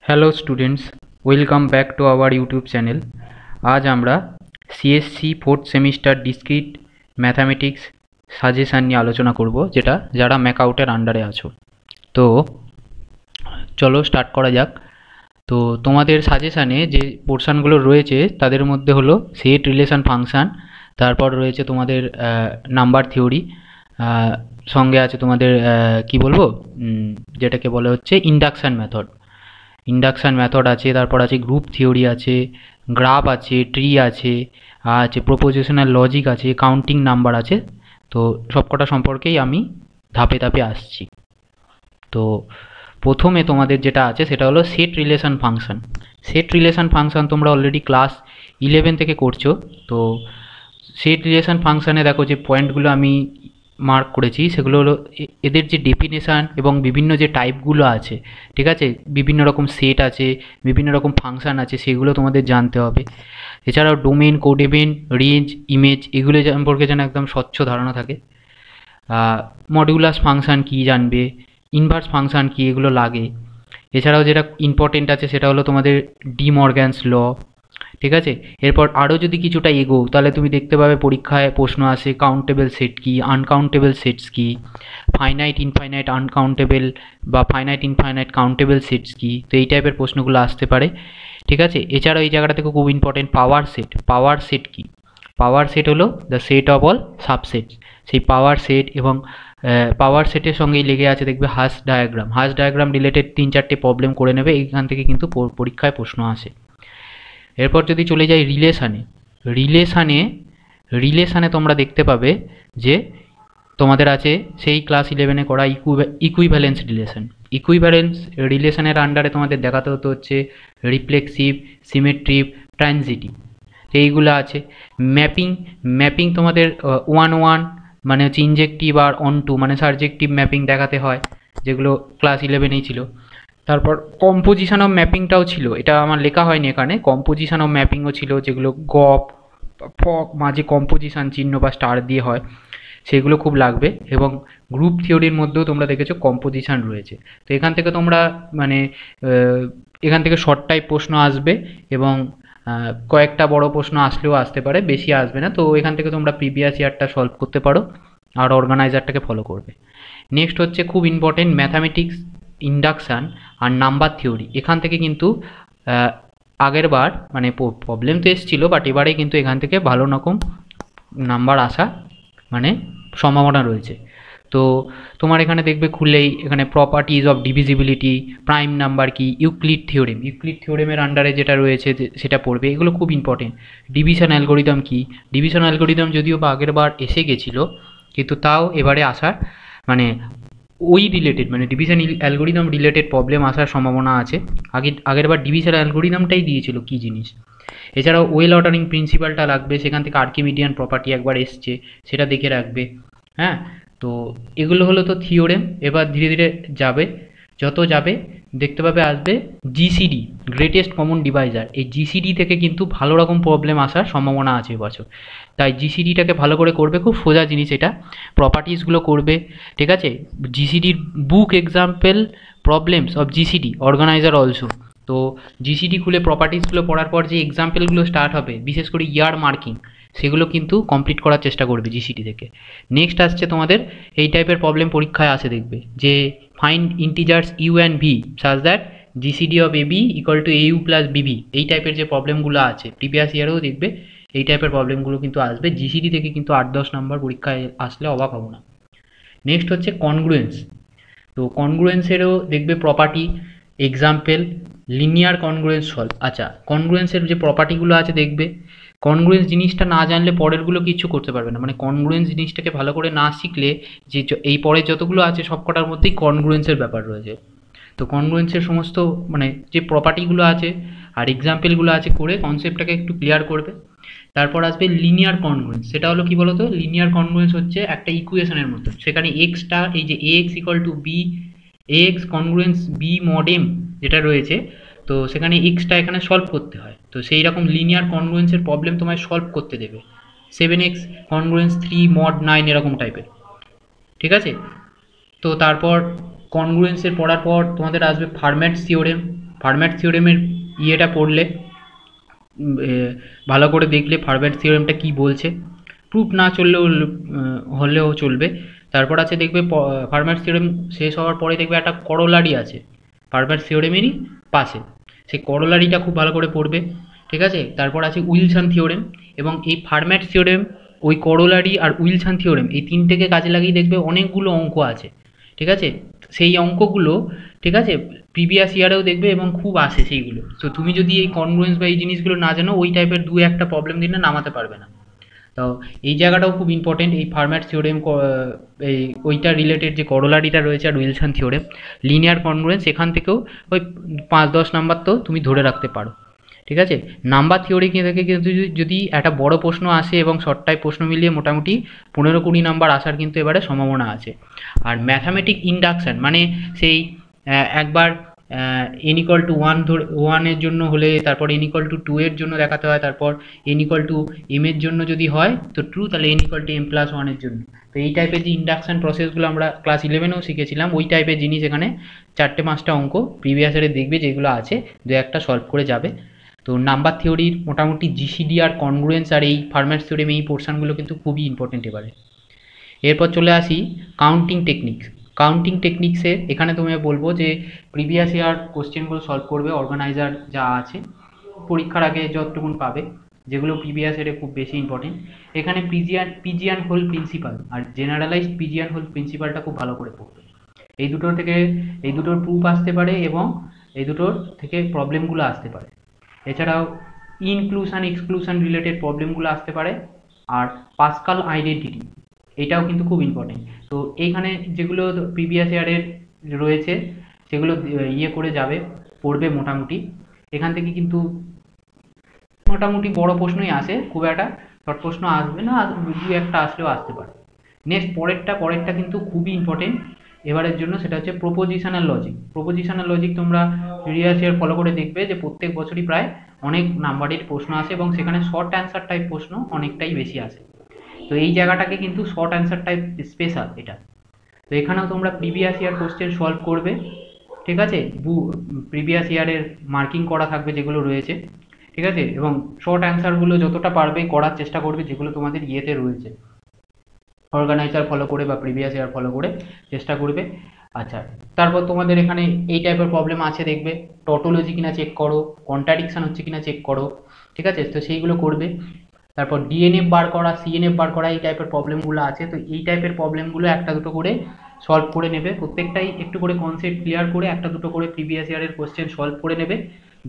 Hello students, welcome back to our YouTube channel. আজ আমরা CSC fourth semester discrete mathematics suggestion নিয়ে আলোচনা করব, যেটা যারা ম্যাকআউটের আন্ডারে আছো। তো চলো স্টার্ট করা যাক। তো তোমাদের সাজেশানে যে পোর্শানগুলো রয়েছে তাদের মধ্যে হলো সেট, রিলেশন, ফাংশান, তারপর রয়েছে তোমাদের নাম্বার থিওরি, সঙ্গে আছে তোমাদের কি বলবো, যেটাকে বলে হচ্ছে ইন্ডাকশান মেথড আছে, তারপর আছে গ্রুপ থিওরি আছে, গ্রাফ আছে, ট্রি আছে, আছে প্রপোজিশনাল লজিক আছে, কাউন্টিং নাম্বার আছে। তো সবকটা সম্পর্কেই আমি ধাপে ধাপে আসছি। তো প্রথমে তোমাদের যেটা আছে সেটা হলো set relation function. Set relation function তোমরা অলরেডি ক্লাস 11 থেকে করছো। তো সেট রিলেশন ফাংশানে দেখো যে পয়েন্টগুলো আমি মার্ক করেছি সেগুলো হলো এদের যে ডেফিনেশান এবং বিভিন্ন যে টাইপগুলো আছে, ঠিক আছে, বিভিন্ন রকম সেট আছে, বিভিন্ন রকম ফাংশান আছে, সেগুলো তোমাদের জানতে হবে। এছাড়াও ডোমেন, কোডোমেন, রেঞ্জ, ইমেজ, এগুলো সম্পর্কে যেন একদম স্বচ্ছ ধারণা থাকে। মডিউলাস ফাংশান কী জানবে, ইনভার্স ফাংশান কী, এগুলো লাগে। এছাড়াও যেটা ইম্পর্টেন্ট আছে সেটা হলো তোমাদের ডি মর্গ্যানস ল, ঠিক আছে। এরপর আরও যদি কিছুটা এগো তাহলে তুমি দেখতে পাবে পরীক্ষায় প্রশ্ন আসে কাউন্টেবল সেট কী, আনকাউন্টেবল সেটস কী, ফাইনাইট ইনফাইনাইট আনকাউন্টেবল বা ফাইনাইট ইনফাইনাইট কাউন্টেবল সেটস কী। তো এই টাইপের প্রশ্নগুলো আসতে পারে, ঠিক আছে। এছাড়াও এই জায়গাটা থেকে খুব ইম্পর্টেন্ট পাওয়ার সেট কী। পাওয়ার সেট হলো the set of all subsets. সেই পাওয়ার সেট এবং পাওয়ার সেটের সঙ্গেই লেগে আছে দেখবে হাস ডায়াগ্রাম রিলেটেড 3-4টে প্রবলেম করে নেবে, এখান থেকে কিন্তু পরীক্ষায় প্রশ্ন আসে। এরপর যদি চলে যাই রিলেশানে তোমরা দেখতে পাবে যে তোমাদের আছে সেই ক্লাস 11-এ করা ইকুইভ্যালেন্স রিলেশনের আন্ডারে তোমাদের দেখাতে হচ্ছে রিফ্লেক্সিভ, সিমেট্রিক, ট্রানজিটিভ, এইগুলো আছে। ম্যাপিং তোমাদের 1-1 মানে হচ্ছে ইনজেক্টিভ, আর অন-টু মানে সাবজেক্টিভ ম্যাপিং দেখাতে হয়, যেগুলো ক্লাস 11-এই ছিল। তারপর কম্পোজিশন অফ ম্যাপিংটাও ছিল, এটা আমার লেখা হয়নি এখানে। কম্পোজিশন অফ ম্যাপিংও ছিল, যেগুলো গপ ফক মাঝে কম্পোজিশন চিহ্ন বা স্টার দিয়ে হয়, সেগুলো খুব লাগবে। এবং গ্রুপ থিওরির মধ্যেও তোমরা দেখেছো কম্পোজিশন রয়েছে। তো এখান থেকে তোমরা মানে এখান থেকে শর্ট টাইপ প্রশ্ন আসবে এবং কয়েকটা বড় প্রশ্ন আসলেও আসতে পারে, বেশি আসবে না। তো এখান থেকে তোমরা প্রিভিয়াস ইয়ারটা সলভ করতে পারো আর অর্গানাইজারটাকে ফলো করবে। নেক্সট হচ্ছে খুব ইম্পর্টেন্ট ম্যাথামেটিক্স ইন্ডাকশান আর নাম্বার থিওরি। এখান থেকে কিন্তু আগের বার মানে প্রবলেম তো এসেছিলো, বাট এবারে কিন্তু এখান থেকে ভালো রকম নাম্বার আসা মানে সম্ভাবনা রয়েছে। তো তোমার এখানে দেখবে খুললেই এখানে properties of divisibility, prime number কি, ইউক্লিড থিওরেমের আন্ডারে যেটা রয়েছে সেটা পড়বে, এগুলো খুব ইম্পর্টেন্ট। ডিভিশন অ্যালগোরিদম কি, ডিভিশন অ্যালগোরিদম যদিও বা আগের বার এসে গেছিলো, কিন্তু তাও এবারে আসার মানে ওই রিলেটেড মানে ডিভিশন অ্যালগোরিদম রিলেটেড প্রবলেম আসার সম্ভাবনা আছে। আগের বার ডিভিশন অ্যালগোরিদমটাই দিয়েছিল কী জিনিস। এছাড়াও ওয়েল অর্ডারিং প্রিন্সিপালটা লাগবে, সেখান থেকে আর্কিমিডিয়ান প্রপার্টি একবার এসছে, সেটা দেখে রাখবে। হ্যাঁ, তো এগুলো হলো তো থিওরেম। এবার ধীরে ধীরে যত যাবে দেখতে পাবে আসবে জিসিডি, গ্রেটেস্ট কমন ডিভাইজার। এই জিসিডি থেকে কিন্তু ভালো রকম প্রবলেম আসার সম্ভাবনা আছে এবছর। তাই জিসিডিটাকে ভালো করে করবে, খুব সোজা জিনিস এটা। প্রপার্টিসগুলো করবে, ঠিক আছে। জিসিডির book example problems of GCD organiser also. তো জিসিডি খুলে প্রপার্টিসগুলো পড়ার পর যে এক্সাম্পলগুলো স্টার্ট হবে, বিশেষ করে ইয়ার মার্কিং, সেগুলো কিন্তু কমপ্লিট করার চেষ্টা করবে জিসিডি থেকে। নেক্সট আসছে তোমাদের এই টাইপের প্রবলেম পরীক্ষায় আসে দেখবে যে find integers u and v such that GCD of a b equal to a u plus b v. এই টাইপের যে প্রবলেমগুলো আছে প্রিভিয়াস ইয়ারেও দেখবে এই টাইপের প্রবলেমগুলো কিন্তু আসবে জিসিডি থেকে, কিন্তু 8-10 নম্বর পরীক্ষায় আসলে অবাক হবো না। নেক্সট হচ্ছে কনগ্রুয়েন্স। তো কনগ্রুয়েন্সেরও দেখবে property, example, linear congruence solve. আচ্ছা, কনগ্রুয়েন্সের যে প্রপার্টিগুলো আছে দেখবে, কনগ্রুয়েন্স জিনিসটা না জানলে পরেরগুলো কিছু করতে পারবে না। মানে কনগ্রুয়েন্স জিনিসটাকে ভালো করে না শিখলে যে এই পরের যতগুলো আছে সবকটার মধ্যেই কনগ্রুয়েন্সের ব্যাপার রয়েছে। তো কনগ্রুয়েন্সের সমস্ত মানে যে প্রপার্টিগুলো আছে আর এক্সাম্পলগুলো আছে করে কনসেপ্টটাকে একটু ক্লিয়ার করবে। তারপর আসবে লিনিয়ার কনগ্রুয়েন্স। সেটা হলো কি বলতো, লিনিয়ার কনগ্রুয়েন্স হচ্ছে একটা ইকুয়েশনের মতো, সেখানে এক্সটা এই যে A X equal to B, A X congruence B mod M যেটা রয়েছে, তো সেখানে এক্সটা এখানে সলভ করতে হয়। তো সেই রকম লিনিয়ার কনগ্রুয়েন্সের প্রবলেম তোমায় সলভ করতে দেবে, 7x কনগ্রুয়েন্স 3 মড 9 এরকম টাইপের, ঠিক আছে। তো তারপর কনগ্রুয়েন্সের পড়ার পর তোমাদের আসবে ফার্ম্যাটস থিওরেম। ফার্ম্যাট থিওরেমের ইয়েটা পড়লে ভালো করে দেখলে ফার্ম্যাট থিওরেমটা কি বলছে, প্রুফ না চললেও হলেও চলবে। তারপর আছে দেখবে ফার্ম্যাট থিওরেম শেষ হওয়ার পরে দেখবে একটা করোলারি আছে ফার্ম্যাট থিওরেমেরই পাশে, সেই করোলারিটা খুব ভালো করে পড়বে, ঠিক আছে। তারপর আছে উইলসন থিওরেম, এবং এই ফার্ম্যাট থিওরেম, ওই করোলারি আর উইলসন থিওরেম এই তিনটেকে কাজে লাগিয়ে দেখবে অনেকগুলো অঙ্ক আছে, ঠিক আছে। সেই অঙ্কগুলো, ঠিক আছে, প্রিভিয়াস ইয়ারেও দেখবে এবং খুব আসে সেইগুলো। তো তুমি যদি এই কনগ্রুয়েন্স বা এই জিনিসগুলো না জানো, ওই টাইপের দু একটা প্রবলেম দিলে নামাতে পারবে না। তো এই জায়গাটাও খুব ইম্পর্টেন্ট, এই ফার্ম্যাট থিওরেম, এই ওইটা রিলেটেড যে করোলারিটা রয়েছে আর উইলসন থিওরেম, লিনিয়ার কনগ্রুয়েন্স, এখান থেকেও ওই 5-10 নাম্বার তো তুমি ধরে রাখতে পারো, ঠিক আছে। নাম্বার থিওরি থেকে কিন্তু যদি একটা বড় প্রশ্ন আসে এবং শর্ট টাইপ প্রশ্ন মিলিয়ে মোটামুটি 15-20 নাম্বার আসার কিন্তু এবারে সম্ভাবনা আছে। আর ম্যাথামেটিক ইন্ডাকশান মানে সেই একবার n = 1 ধরে 1 এর জন্য হলে তারপর n = 2 এর জন্য দেখাতে হয়, তারপর n = m এর জন্য যদি হয় তো ট্রু, তাহলে n = m+1 এর জন্য। তো এই টাইপের যে ইন্ডাকশান প্রসেসগুলো আমরা ক্লাস 11-এও শিখেছিলাম, ওই টাইপের জিনিস এখানে 4-5টা অঙ্ক প্রিভিয়াস ইয়ারে দেখবে যেগুলো আছে, দু একটা সলভ করে যাবে। তো নাম্বার থিওরির মোটামুটি জিসিডি আর কনগ্রুয়েন্স আর এই ফার্ম্যাট থিওরেম এই পোর্শনগুলো কিন্তু খুবই ইম্পর্টেন্ট এবারে। এরপর চলে আসি কাউন্টিং টেকনিক্স। কাউন্টিং টেকনিক্সে এখানে তুমি বলবো যে প্রিভিয়াস ইয়ার কোশ্চেনগুলো সলভ করবে, অর্গানাইজার যা আছে পরীক্ষার আগে যতটুকুন পাবে, যেগুলো প্রিভিয়াস ইয়ারে খুব বেশি ইম্পর্টেন্ট। এখানে পিজিয়ান হোল প্রিন্সিপাল আর জেনারেলাইজড পিজিয়ান হোল প্রিন্সিপালটা খুব ভালো করে পড়বে। এই দুটোর থেকে এই দুটোর প্রুফ আসতে পারে এবং এই দুটোর থেকে প্রবলেমগুলো আসতে পারে। এছাড়াও ইনক্লুশন এক্সক্লুশন রিলেটেড প্রবলেমগুলো আসতে পারে, আর পাস্কাল আইডেন্টিটি এটাও কিন্তু খুব ইম্পর্টেন্ট। তো এইখানে যেগুলো প্রিভিয়াস ইয়ারের রয়েছে সেগুলো ইয়ে করে যাবে, পড়বে মোটামুটি। এখান থেকে কিন্তু মোটামুটি বড় প্রশ্নই আসে, খুব একটা শর্ট প্রশ্ন আসবে না, দু একটা আসলেও আসতে পারে। নেক্সট পরেরটা কিন্তু খুবই ইম্পর্টেন্ট এবারের জন্য, সেটা হচ্ছে প্রপোজিশনাল লজিক। প্রপোজিশনাল লজিক তোমরা প্রিভিয়াস ইয়ার ফলো করে দেখবে যে প্রত্যেক বছরই প্রায় অনেক নাম্বারের প্রশ্ন আসে এবং সেখানে শর্ট অ্যান্সার টাইপ প্রশ্ন অনেকটাই বেশি আসে। তো এই জায়গাটাকে কিন্তু শর্ট অ্যান্সার টাইপ স্পেশাল এটা। তো এখানেও তোমরা প্রিভিয়াস ইয়ার কোশ্চেন সলভ করবে, ঠিক আছে। প্রিভিয়াস ইয়ারের মার্কিং করা থাকবে যেগুলো রয়েছে, ঠিক আছে, এবং শর্ট অ্যান্সারগুলো যতটা পারবে করার চেষ্টা করবে যেগুলো তোমাদের ইয়েতে রয়েছে, অর্গানাইজার ফলো করে বা প্রিভিয়াস ইয়ার ফলো করে চেষ্টা করবে। আচ্ছা, তারপর তোমাদের এখানে এই টাইপের প্রবলেম আছে দেখবে, টটোলজি কিনা চেক করো, কন্ট্রাডিকশন হচ্ছে কিনা চেক করো, ঠিক আছে, তো সেইগুলো করবে। তারপর ডিএনএফ বার করা, সিএনএফ বার করা, এই টাইপের প্রবলেমগুলো আছে, তো এই টাইপের প্রবলেমগুলো একটা দুটো করে সলভ করে নেবে, প্রত্যেকটাই একটু করে কনসেপ্ট ক্লিয়ার করে একটা দুটো করে প্রিভিয়াস ইয়ারের কোশ্চেন সলভ করে নেবে,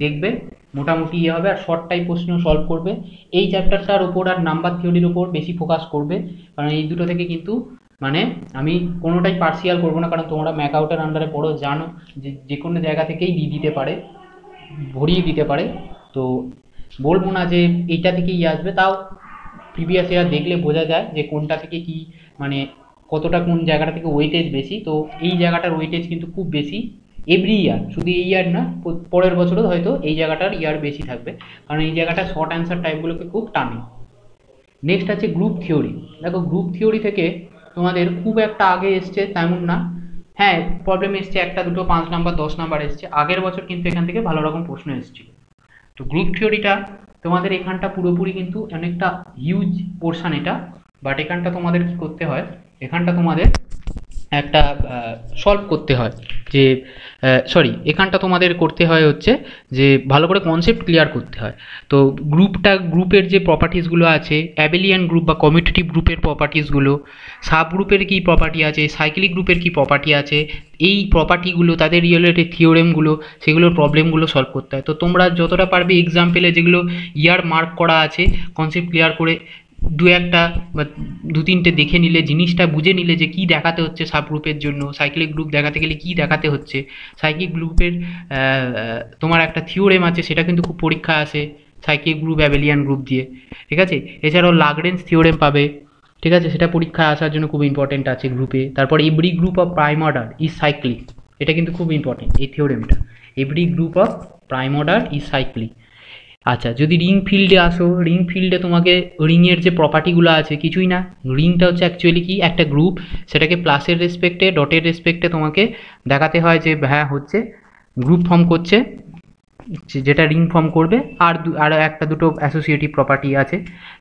দেখবে মোটামুটি ইয়ে হবে। আর শর্ট টাইপ প্রশ্ন সলভ করবে, এই চ্যাপ্টারটার ওপর আর নাম্বার থিওরির ওপর বেশি ফোকাস করবে, কারণ এই দুটো থেকে কিন্তু মানে আমি কোনোটাই পার্সিয়াল করবো না, কারণ তোমরা ম্যাকআউটের আন্ডারে পড়ো, জানো যে কোনো জায়গা থেকেই দিয়ে দিতে পারে, ভরিয়ে দিতে পারে। তো বলবো না যে এইটা থেকেই আসবে, তাও প্রিভিয়াস ইয়ার দেখলে বোঝা যায় যে কোনটা থেকে কি মানে কতটা কোন জায়গাটা থেকে ওয়েটেজ বেশি। তো এই জায়গাটার ওয়েটেজ কিন্তু খুব বেশি এভরি ইয়ার, শুধু এই ইয়ার না, পরের বছরও হয়তো এই জায়গাটার ইয়ার বেশি থাকবে, কারণ এই জায়গাটা শর্ট অ্যান্সার টাইপগুলোকে খুব টানে। নেক্সট আছে গ্রুপ থিওরি। দেখো গ্রুপ থিওরি থেকে তোমাদের খুব একটা আগে এসছে তেমন না, হ্যাঁ প্রবলেম এসছে একটা দুটো 5 নাম্বার 10 নাম্বার এসছে, আগের বছর কিন্তু এখান থেকে ভালো রকম প্রশ্ন এসেছিল। তো গ্রুপ থিওরিটা তোমাদের এখানটা পুরোপুরি কিন্তু অনেকটা হিউজ পোর্শন এটা, বাট এখানটা তোমাদের কি করতে হয়, এখানটা তোমাদের একটা সলভ করতে হয় যে এখানটা তোমাদের করতে হয় হচ্ছে যে ভালো করে কনসেপ্ট ক্লিয়ার করতে হয়। তো গ্রুপের যে প্রপার্টিসগুলো আছে, অ্যাবেলিয়ান গ্রুপ বা কমিউটেটিভ গ্রুপের প্রপার্টিসগুলো, সাব গ্রুপের কী প্রপার্টি আছে, সাইক্লিক গ্রুপের কী প্রপার্টি আছে, এই প্রপার্টিগুলো তাদের রিলেটেড থিওরেমগুলো, সেগুলোর প্রবলেমগুলো সলভ করতে হয়। তো তোমরা যতটা পারবে এক্সাম্পলে যেগুলো ইয়ার মার্ক করা আছে কনসেপ্ট ক্লিয়ার করে দু একটা বা দু তিনটে দেখে নিলে, জিনিসটা বুঝে নিলে যে কী দেখাতে হচ্ছে সাব গ্রুপের জন্য, সাইক্লিক গ্রুপ দেখাতে গেলে কী দেখাতে হচ্ছে, সাইক্লিক গ্রুপের তোমার একটা থিওরেম আছে সেটা কিন্তু খুব পরীক্ষা আসে সাইক্লিক গ্রুপ অ্যাবেলিয়ান গ্রুপ দিয়ে, ঠিক আছে। এছাড়াও লাগরেঞ্জ থিওরেম পাবে, ঠিক আছে, সেটা পরীক্ষায় আসার জন্য খুব ইম্পর্টেন্ট আছে গ্রুপে। তারপর every group of prime order is cyclic, এটা কিন্তু খুব ইম্পর্টেন্ট এই থিওরেমটা, every group of prime order is cyclic. আচ্ছা, যদি রিং ফিল্ডে আসো, রিং ফিল্ডে তোমাকে রিংয়ের যে প্রপার্টিগুলো আছে কিছুই না, রিংটা হচ্ছে অ্যাকচুয়ালি কি একটা গ্রুপ, সেটাকে প্লাসের রেসপেক্টে ডটের রেসপেক্টে তোমাকে দেখাতে হয় যে হ্যাঁ হচ্ছে গ্রুপ ফর্ম করছে, যেটা রিং ফর্ম করবে, আর একটা দুটো অ্যাসোসিয়েটিভ প্রপার্টি আছে,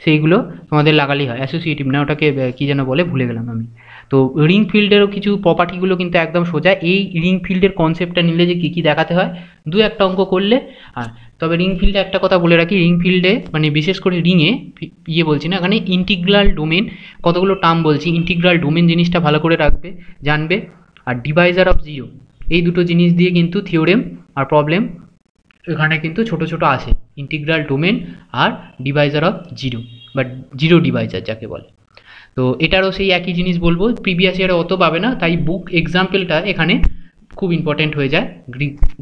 সেইগুলো তোমাদের লাগালেই হয়। অ্যাসোসিয়েটিভ না, ওটাকে কী যেন বলে, ভুলে গেলাম আমি। তো রিং ফিল্ডেরও কিছু প্রপার্টিগুলো কিন্তু একদম সোজা। এই রিং ফিল্ডের কনসেপ্টটা নিলে যে কী কী দেখাতে হয়, দু একটা অঙ্ক করলে। আর তবে রিং ফিল্ডে একটা কথা বলে রাখি, রিং ফিল্ডে মানে বিশেষ করে রিংয়ে বলছি না, এখানে ইন্টিগ্রাল ডোমেন, কতগুলো টার্ম বলছি, ইন্টিগ্রাল ডোমেন জিনিসটা ভালো করে রাখবে, জানবে। আর ডিভাইজার অফ জিরো, এই দুটো জিনিস দিয়ে কিন্তু থিওরেম আর প্রবলেম এখানে কিন্তু ছোট ছোট আসে, ইন্টিগ্রাল ডোমেন আর ডিভাইজার অফ জিরো, বা জিরো ডিভাইজার যাকে বলে। তো এটারও সেই একই জিনিস বলবো, প্রিভিয়াস ইয়ারে অত পাবে না, তাই বুক এক্সাম্পলটা এখানে খুব ইম্পর্টেন্ট হয়ে যায়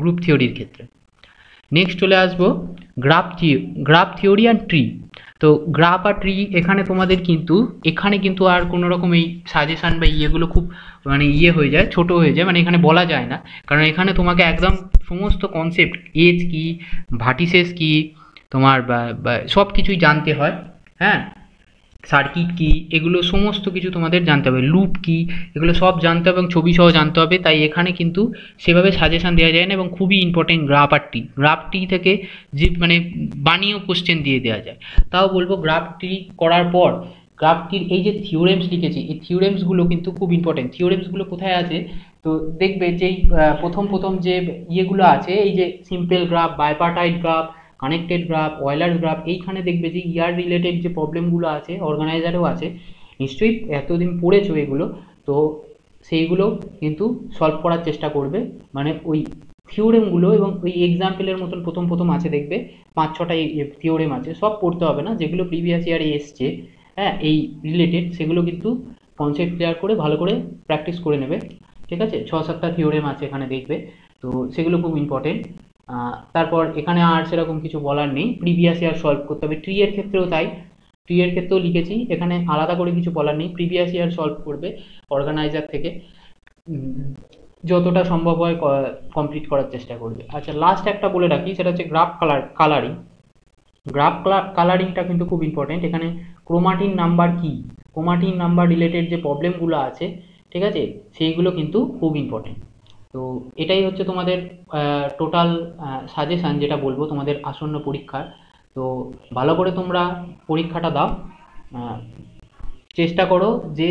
গ্রুপ থিওরির ক্ষেত্রে। নেক্সট চলে আসবো গ্রাফ থিওরি অ্যান্ড ট্রি। তো গ্রাফ আর ট্রি এখানে তোমাদের কিন্তু আর কোনো রকম এই সাজেশান বা ইয়েগুলো খুব মানে হয়ে যায়, ছোট হয়ে যায়, মানে এখানে বলা যায় না, কারণ এখানে তোমাকে একদম সমস্ত কনসেপ্ট, এজ কি, ভার্টিসেস কি, তোমার বা সব কিছুই জানতে হয়। হ্যাঁ, সার্কিট কি, এগুলো সমস্ত কিছু তোমাদের জানতে হবে, লুপ কি, এগুলো সব জানতে হবে এবং ছবি সহ জানতে হবে। তাই এখানে কিন্তু সেভাবে সাজেশান দেওয়া যায় না, এবং খুবই ইম্পর্টেন্ট গ্রাফ টি থেকে যে মানে বানিয়েও কোশ্চেন দিয়ে দেওয়া যায়। তাও বলবো গ্রাফ টি করার পর গ্রাফটির এই যে থিওরেমস লিখেছি, এই থিওরেমসগুলো কিন্তু খুব ইম্পর্টেন্ট। থিওরেমসগুলো কোথায় আছে, তো দেখবে যেই প্রথম যে ইয়েগুলো আছে, এই যে simple graph, bipartite graph, connected graph, Euler's graph, এইখানে দেখবে যে ইয়ার রিলেটেড যে প্রবলেমগুলো আছে, অর্গানাইজারেও আছে, নিশ্চয়ই এতদিন পড়েছো এগুলো, তো সেইগুলো কিন্তু সলভ করার চেষ্টা করবে। মানে ওই থিওরেমগুলো এবং ওই এক্সাম্পলের মতন প্রথম আছে, দেখবে 5-6টা থিওরেম আছে, সব পড়তে হবে না, যেগুলো প্রিভিয়াস ইয়ারে এসছে, হ্যাঁ, এই রিলেটেড, সেগুলো কিন্তু কনসেপ্ট ক্লিয়ার করে ভালো করে প্র্যাকটিস করে নেবে। ঠিক আছে, 6-7টা থিওরেম আছে এখানে দেখবে, তো সেগুলো খুব ইম্পর্টেন্ট। তারপর এখানে আর সেরকম কিছু বলার নেই, প্রিভিয়াস ইয়ার সলভ করতে হবে। ট্রি এর ক্ষেত্রেও তাই, ট্রি এর ক্ষেত্রেও লিখেছি, এখানে আলাদা করে কিছু বলার নেই, প্রিভিয়াস ইয়ার সলভ করবে অর্গানাইজার থেকে, যতটা সম্ভব হয় কমপ্লিট করার চেষ্টা করবে। আচ্ছা, লাস্ট একটা বলে রাখি, সেটা হচ্ছে কালারিং। গ্রাফ কালারিংটা কিন্তু খুব ইম্পর্টেন্ট। এখানে ক্রোমাটিন নাম্বার কি, ক্রোমাটিন নাম্বার রিলেটেড যে প্রবলেমগুলো আছে, ঠিক আছে, সেইগুলো কিন্তু খুব ইম্পর্টেন্ট। তো এটাই হচ্ছে তোমাদের টোটাল সাজেশান, যেটা বলবো তোমাদের আসন্ন পরীক্ষার। তো ভালো করে তোমরা পরীক্ষাটা দাও, চেষ্টা করো যে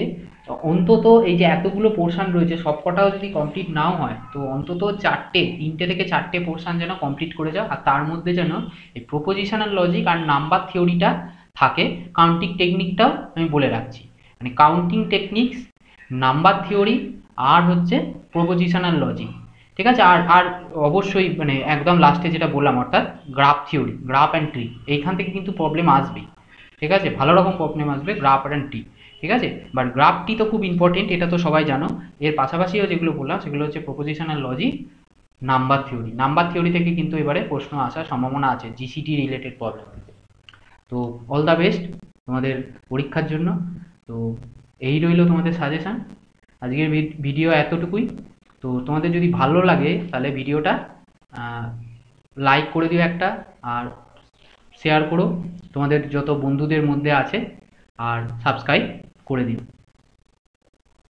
অন্তত এই যে এতগুলো পোর্শন রয়েছে সবকটাও যদি কমপ্লিট নাও হয়, তো অন্তত 3টে থেকে 4টে পোর্শন যেন কমপ্লিট করে যাও, আর তার মধ্যে যেন এই প্রপোজিশনাল লজিক আর নাম্বার থিওরিটা থাকে। কাউন্টিং টেকনিকটাও আমি বলে রাখছি, মানে কাউন্টিং টেকনিক্স, নাম্বার থিওরি, আর হচ্ছে প্রপোজিশনাল লজিক। ঠিক আছে, আর আর অবশ্যই মানে একদম লাস্টে যেটা বললাম, অর্থাৎ graph theory, graph and tree, এইখান থেকে কিন্তু প্রবলেম আসবেই। ঠিক আছে, ভালো রকম প্রবলেম আসবে গ্রাফ অ্যান্ড ট্রি। ঠিক আছে, বাট গ্রাফটি তো খুব ইম্পর্টেন্ট, এটা তো সবাই জানো। এর পাশাপাশিও যেগুলো বললাম সেগুলো হচ্ছে প্রপোজিশনাল লজিক, নাম্বার থিওরি থেকে কিন্তু এবারে প্রশ্ন আসার সম্ভাবনা আছে, জিসিটি রিলেটেড প্রবলেম থেকে। তো অল দ্য বেস্ট তোমাদের পরীক্ষার জন্য। তো এই রইল তোমাদের সাজেশান, আজকের ভিডিও এতটুকুই। তো তোমাদের যদি ভালো লাগে তাহলে ভিডিওটা লাইক করে দিও একটা, আর শেয়ার করো তোমাদের যত বন্ধুদের মধ্যে আছে, আর সাবস্ক্রাইব করে দিও।